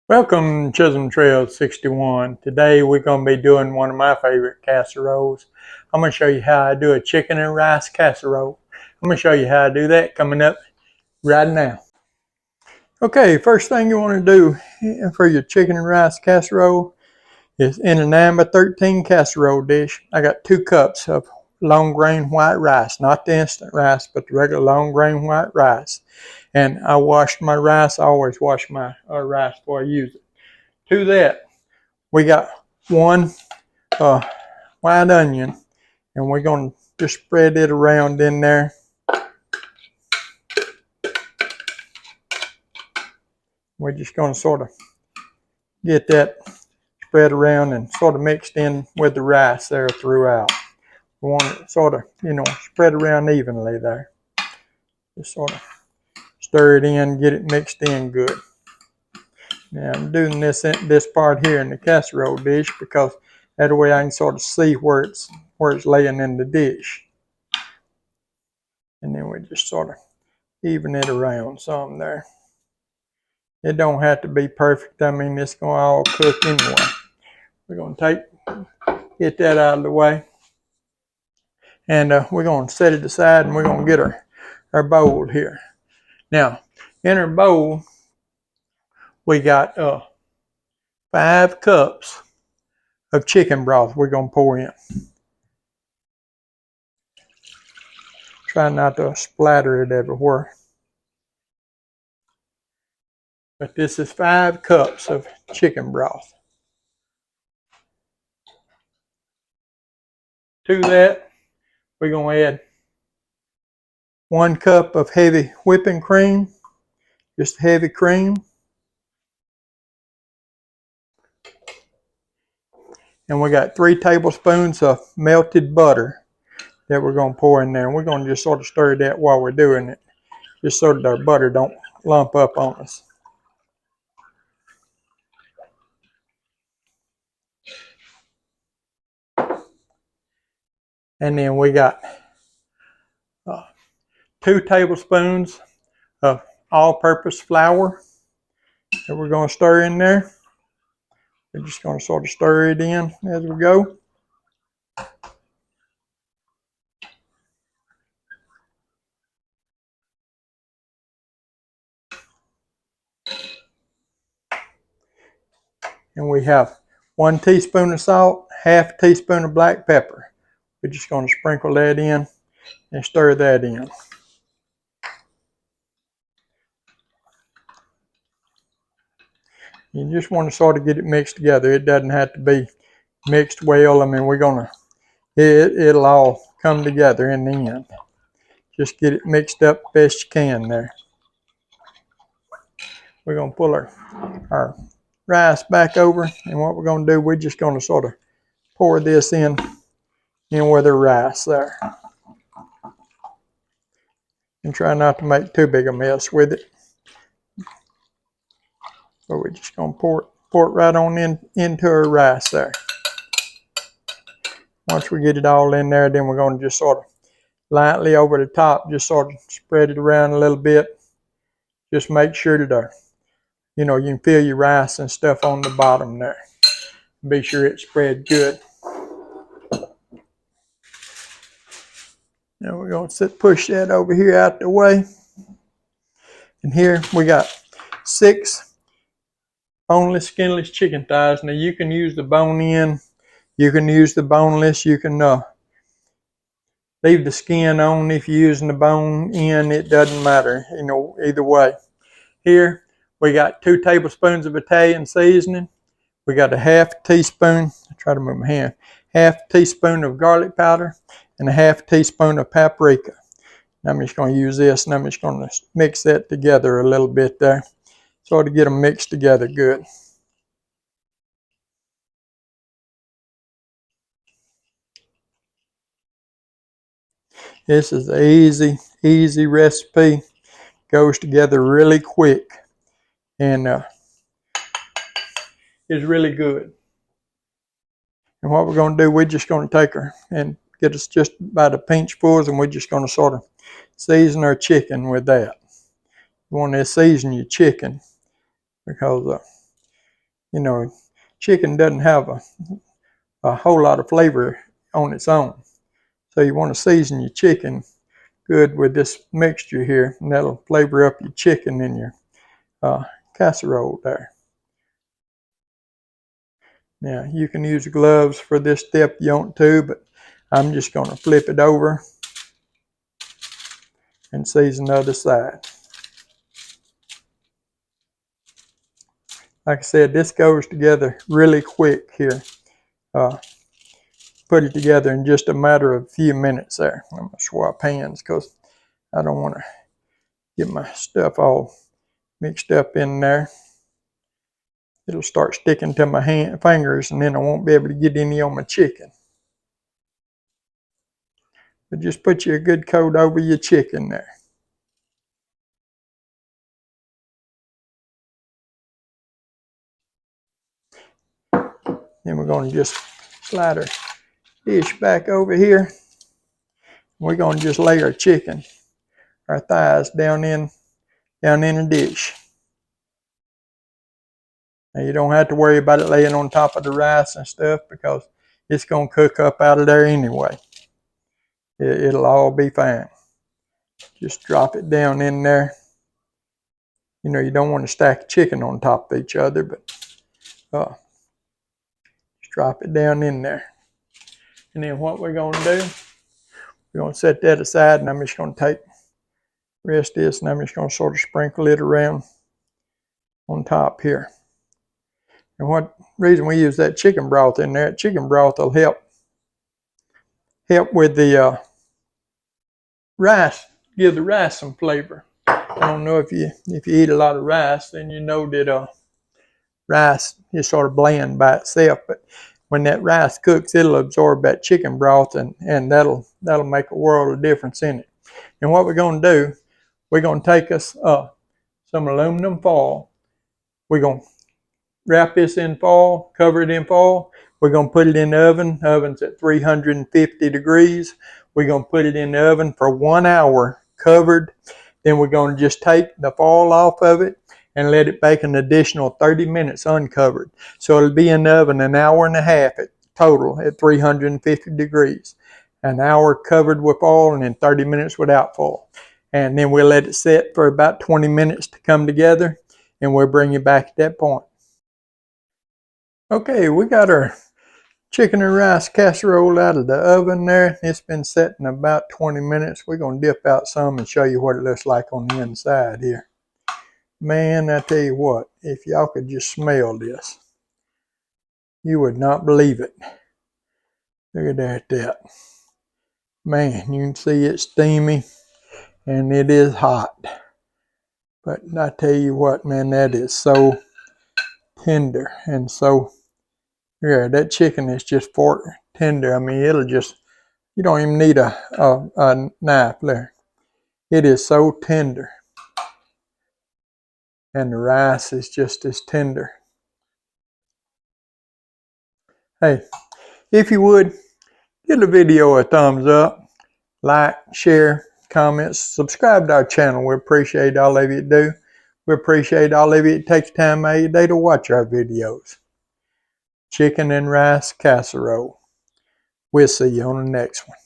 Welcome to Chisholm Trail 61. Today we're going to be doing one of my favorite casseroles. I'm going to show you how I do a chicken and rice casserole. I'm going to show you how I do that coming up right now. Okay, first thing you want to do for your chicken and rice casserole is in a 9x13 casserole dish. I got 2 cups of long grain white rice, not the instant rice, but the regular long grain white rice. And I washed my rice. I always wash my rice before I use it. To that, we got 1 white onion, and we're going to just spread it around in there. We're just going to sort of get that spread around and sort of mixed in with the rice there throughout. We want it sort of, spread around evenly there. Just sort of stir it in, get it mixed in good. Now I'm doing this part here in the casserole dish because that way I can sort of see where it's laying in the dish. And then we just sort of even it around some there. It don't have to be perfect. I mean, it's going to all cook anyway. We're going to get that out of the way. And we're going to set it aside, and we're going to get our bowl here. Now, in our bowl, we got 5 cups of chicken broth we're going to pour in. Try not to splatter it everywhere. But this is 5 cups of chicken broth. To that, we're going to add 1 cup of heavy whipping cream, just heavy cream. And we got 3 tablespoons of melted butter that we're going to pour in there. And we're going to just sort of stir that while we're doing it, just so that our butter don't lump up on us. And then we got 2 tablespoons of all-purpose flour that we're going to stir in there. We're just going to sort of stir it in as we go. And we have 1 teaspoon of salt, half a teaspoon of black pepper. We're just going to sprinkle that in and stir that in. You just want to sort of get it mixed together. It doesn't have to be mixed well. I mean, it'll all come together in the end. Just get it mixed up best you can there. We're going to pull our rice back over, and what we're going to do, we're just going to sort of pour this in with the rice there. And try not to make too big a mess with it. So we're just going to pour it right on into our rice there. Once we get it all in there, then we're going to just sort of lightly over the top, just sort of spread it around a little bit. Just make sure that you can feel your rice and stuff on the bottom there. Be sure it's spread good. Now we're going to push that over here out the way. And here we got 6 boneless, skinless chicken thighs. Now you can use the bone in, you can use the boneless, you can leave the skin on if you're using the bone in. It doesn't matter, either way. Here we got 2 tablespoons of Italian seasoning. We got a half teaspoon, I try to move my hand, half teaspoon of garlic powder and a half teaspoon of paprika. Now I'm just going to use this, and I'm just going to mix that together a little bit there, sort of get them mixed together good. This is an easy recipe. Goes together really quick, and is really good. And what we're going to do, we're just going to take her and get us just about a pinchful, and we're just going to sort of season our chicken with that. You want to season your chicken because You know, chicken doesn't have a whole lot of flavor on its own. So you want to season your chicken good with this mixture here, and that'll flavor up your chicken in your casserole there. Now, you can use gloves for this step if you want to, but I'm just going to flip it over and season the other side. Like I said, this goes together really quick here. Put it together in just a matter of a few minutes there. I'm going to swap hands because I don't want to get my stuff all mixed up in there. It'll start sticking to my fingers, and then I won't be able to get any on my chicken. But just put you a good coat over your chicken there. Then we're going to just slide our dish back over here. We're going to just lay our chicken, our thighs down in a dish. Now you don't have to worry about it laying on top of the rice and stuff because it's going to cook up out of there anyway. It'll all be fine. Just drop it down in there. You know, you don't want to stack chicken on top of each other, but just drop it down in there. And then what we're going to do, we're going to set that aside, and I'm just going to take the rest of this, and I'm just going to sort of sprinkle it around on top here. And what reason we use that chicken broth in there, chicken broth will help with the rice, give the rice some flavor. I don't know if you eat a lot of rice, then you know that rice is sort of bland by itself, but when that rice cooks, it'll absorb that chicken broth, and that'll make a world of difference in it. And what we're going to do, we're going to take us some aluminum foil. We're going to wrap this in foil, cover it in foil. We're going to put it in the oven. The oven's at 350 degrees. We're going to put it in the oven for 1 hour covered. Then we're going to just take the foil off of it and let it bake an additional 30 minutes uncovered. So it'll be in the oven an hour and a half at total at 350 degrees. An hour covered with foil and then 30 minutes without foil. And then we'll let it set for about 20 minutes to come together, and we'll bring you back at that point. Okay, we got our chicken and rice casserole out of the oven there. It's been setting about 20 minutes. We're going to dip out some and show you what it looks like on the inside here. Man, I tell you what, if y'all could just smell this, you would not believe it. Look at that. Man, you can see it's steamy and it is hot. But I tell you what, man, that is so tender and so, yeah, that chicken is just fork tender. I mean, it'll just, you don't even need a knife there. It is so tender. And the rice is just as tender. Hey, if you would, give the video a thumbs up, like, share, comments, subscribe to our channel. We appreciate all of you do. We appreciate all of you that takes time out of your day to watch our videos. Chicken and rice casserole. We'll see you on the next one.